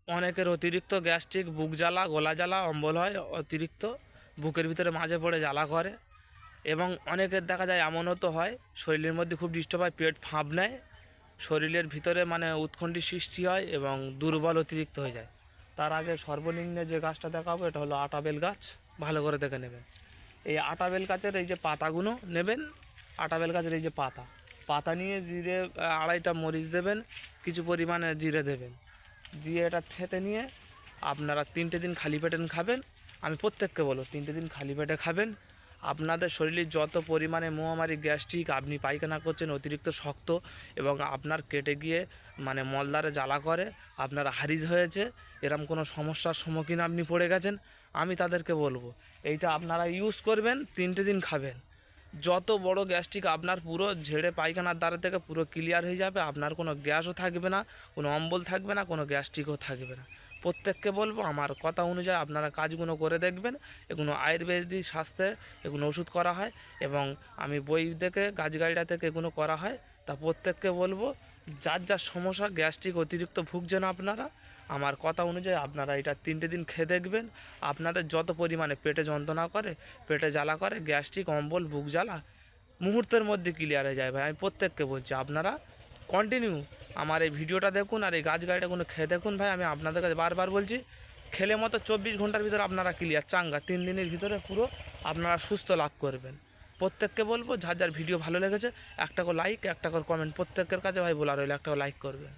অনেকের অতিরিক্ত গ্যাস্ট্রিক, বুক জ্বালা, গলা জ্বালা, অম্বল হয়, অতিরিক্ত বুকের ভিতরে মাঝে পড়ে জ্বালা করে। এবং অনেকের দেখা যায় এমনও তো হয় শরীরের মধ্যে খুব ডিস্টার্ব হয়, পেট ফাঁপ নেয়, শরীরের ভিতরে মানে উৎকণ্ঠির সৃষ্টি হয় এবং দুর্বল অতিরিক্ত হয়ে যায়। তার আগে সর্বনিম্নে যে গাছটা দেখাবো এটা হলো আটাবেল গাছ। ভালো করে দেখে নেবেন। এই আটাবেল গাছের এই যে পাতাগুলো নেবেন, আটাবেল গাছের এই যে পাতা নিয়ে জিরে 2.5টা মরিচ দেবেন, কিছু পরিমাণে জিরে দেবেন, দিয়ে এটা থেতে নিয়ে আপনারা 3টে দিন খালি পেটে খাবেন। আমি প্রত্যেককে বলবো 3টে দিন খালি পেটে খাবেন। আপনাদের শরীরে যত পরিমাণে মহামারী, গ্যাস্ট্রিক, আপনি পায়খানা করছেন অতিরিক্ত শক্ত এবং আপনার কেটে গিয়ে মানে মলদ্বারে জ্বালা করে, আপনার হারিজ হয়েছে, এরম কোনো সমস্যার সম্মুখীন আপনি পড়ে গেছেন, আমি তাদেরকে বলবো এইটা আপনারা ইউজ করবেন, 3টে দিন খাবেন। যত বড় গ্যাস্ট্রিক আপনার পুরো ঝেড়ে পায়খানার দ্বারা থেকে পুরো ক্লিয়ার হয়ে যাবে। আপনার কোনো গ্যাসও থাকবে না, কোনো অম্বল থাকবে না, কোনো গ্যাস্ট্রিকও থাকবে না। প্রত্যেককে বলবো আমার কথা অনুযায়ী আপনারা কাজগুলো করে দেখবেন। এগুলো আয়ুর্বেদিক স্বাস্থ্যে এগুলো ওষুধ করা হয় এবং আমি বই থেকে গাছগাড়িটা থেকে এগুলো করা হয়। তা প্রত্যেককে বলবো যার যার সমস্যা গ্যাস্ট্রিক অতিরিক্ত ভুগছেন আপনারা, আমার কথা অনুযায়ী আপনারা এটা 3টে দিন খেয়ে দেখবেন। আপনাদের যত পরিমাণে পেটে যন্ত্রণা করে, পেটে জ্বালা করে, গ্যাস্ট্রিক, অম্বল, বুক জ্বালা মুহূর্তের মধ্যে ক্লিয়ার হয়ে যায় ভাই। আমি প্রত্যেককে বলছি আপনারা কন্টিনিউ আমার এই ভিডিওটা দেখুন আর এই গাছগাড়িটা কোনো খেয়ে দেখুন ভাই। আমি আপনাদের কাছে বারবার বলছি, খেলে মতো 24 ঘন্টার ভিতরে আপনারা ক্লিয়ার চাঙ্গা, 3 দিনের ভিতরে পুরো আপনারা সুস্থ লাভ করবেন। প্রত্যেককে বলবো যার যার ভিডিও ভালো লেগেছে একটা করে লাইক, একটা করে কমেন্ট, প্রত্যেকের কাছে ভাই বলা রইল একটা করে লাইক করবেন।